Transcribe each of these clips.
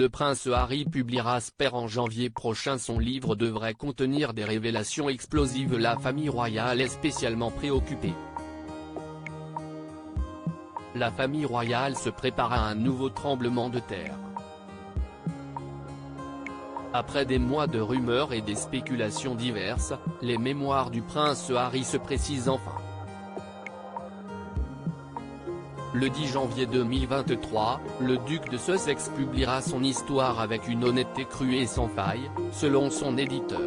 Le prince Harry publiera en janvier prochain. Son livre devrait contenir des révélations explosives. La famille royale est spécialement préoccupée. La famille royale se prépare à un nouveau tremblement de terre. Après des mois de rumeurs et des spéculations diverses, les mémoires du prince Harry se précisent enfin. Le 10 janvier 2023, le duc de Sussex publiera son histoire avec une honnêteté crue et sans faille, selon son éditeur.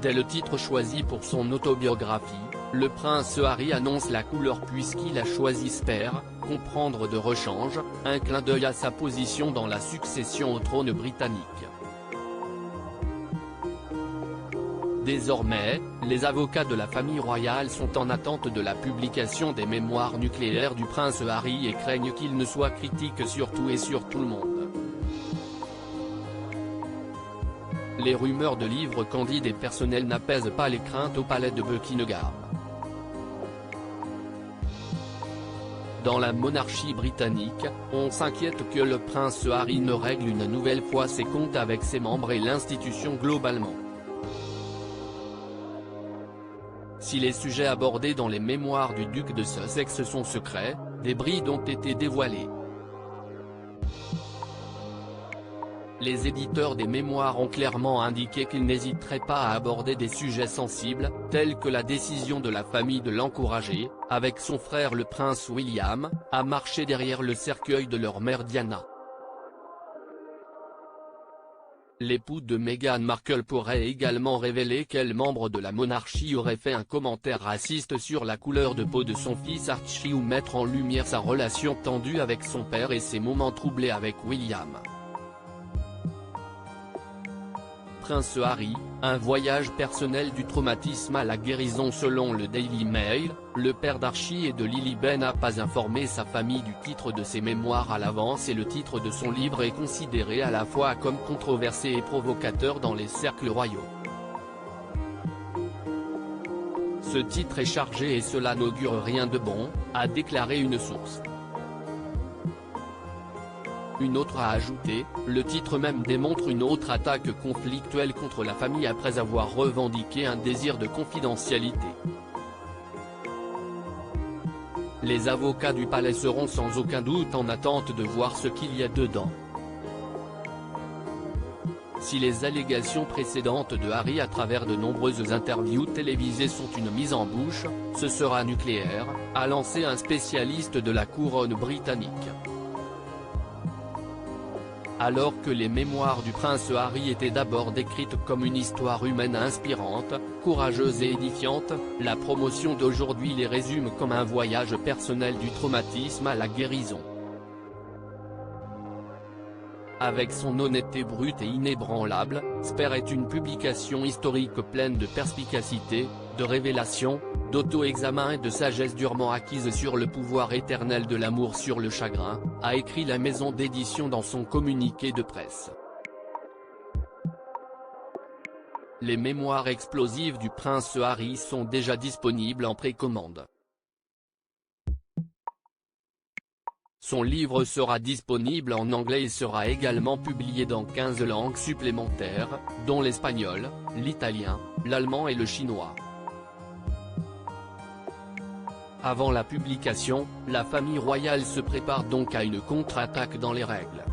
Dès le titre choisi pour son autobiographie, le prince Harry annonce la couleur puisqu'il a choisi Spare, comprendre de rechange, un clin d'œil à sa position dans la succession au trône britannique. Désormais, les avocats de la famille royale sont en attente de la publication des mémoires nucléaires du prince Harry et craignent qu'il ne soit critique sur tout et sur tout le monde. Les rumeurs de livres candides et personnels n'apaisent pas les craintes au palais de Buckingham. Dans la monarchie britannique, on s'inquiète que le prince Harry ne règle une nouvelle fois ses comptes avec ses membres et l'institution globalement. Si les sujets abordés dans les mémoires du duc de Sussex sont secrets, des brides ont été dévoilées. Les éditeurs des mémoires ont clairement indiqué qu'ils n'hésiteraient pas à aborder des sujets sensibles, tels que la décision de la famille de l'encourager, avec son frère le prince William, à marcher derrière le cercueil de leur mère Diana. L'époux de Meghan Markle pourrait également révéler quel membre de la monarchie aurait fait un commentaire raciste sur la couleur de peau de son fils Archie ou mettre en lumière sa relation tendue avec son père et ses moments troublés avec William. Prince Harry, un voyage personnel du traumatisme à la guérison. Selon le Daily Mail, le père d'Archie et de Lily n'a pas informé sa famille du titre de ses mémoires à l'avance et le titre de son livre est considéré à la fois comme controversé et provocateur dans les cercles royaux. Ce titre est chargé et cela n'augure rien de bon, a déclaré une source. Une autre a ajouté, le titre même démontre une autre attaque conflictuelle contre la famille après avoir revendiqué un désir de confidentialité. Les avocats du palais seront sans aucun doute en attente de voir ce qu'il y a dedans. Si les allégations précédentes de Harry à travers de nombreuses interviews télévisées sont une mise en bouche, ce sera nucléaire, a lancé un spécialiste de la couronne britannique. Alors que les mémoires du prince Harry étaient d'abord décrites comme une histoire humaine inspirante, courageuse et édifiante, la promotion d'aujourd'hui les résume comme un voyage personnel du traumatisme à la guérison. Avec son honnêteté brute et inébranlable, Spare est une publication historique pleine de perspicacité, de révélations, d'auto-examen et de sagesse durement acquise sur le pouvoir éternel de l'amour sur le chagrin, a écrit la maison d'édition dans son communiqué de presse. Les mémoires explosives du prince Harry sont déjà disponibles en précommande. Son livre sera disponible en anglais et sera également publié dans 15 langues supplémentaires, dont l'espagnol, l'italien, l'allemand et le chinois. Avant la publication, la famille royale se prépare donc à une contre-attaque dans les règles.